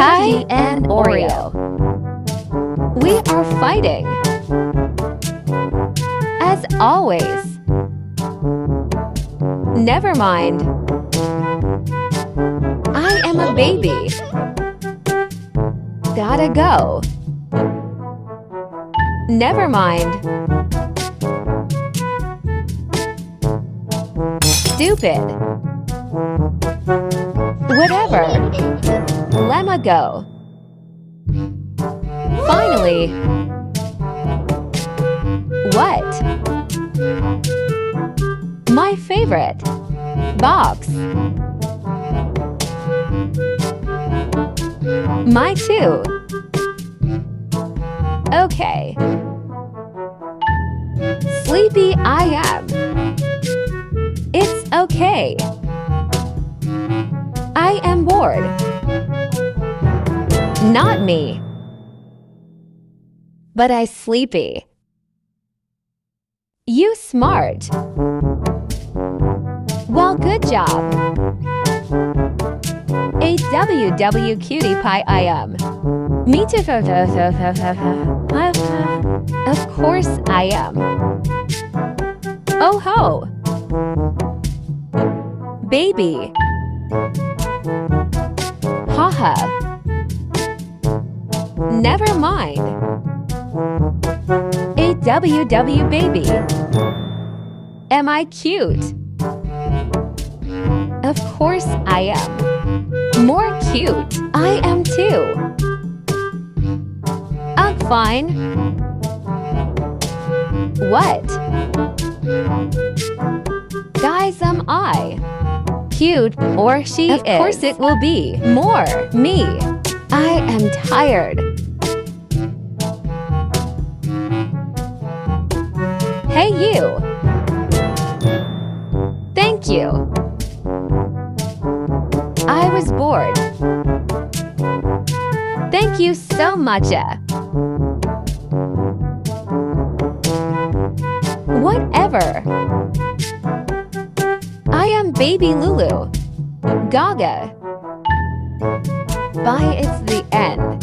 Kai and Oreo. We are fighting. As always. Never mind. I am a baby. Gotta go. Never mind. Stupid. Whatever. Lemma go. Finally. What? My favorite. Box. My too. Okay. Sleepy I am. It's okay. I am bored. Not me. But I sleepy. You smart. Well, good job. A WW cutie pie I am. Me too. Of course I am. Oh ho. Baby. Haha. Never mind. A WW baby. Am I cute? Of course I am. More cute. I am too. I'm fine. What? Guys, am I cute or she is? Of course it will be more me. I am tired. Hey you. Thank you. I was bored. Thank you so much. Whatever. I am baby Lulu. Gaga. Bye, it's the end.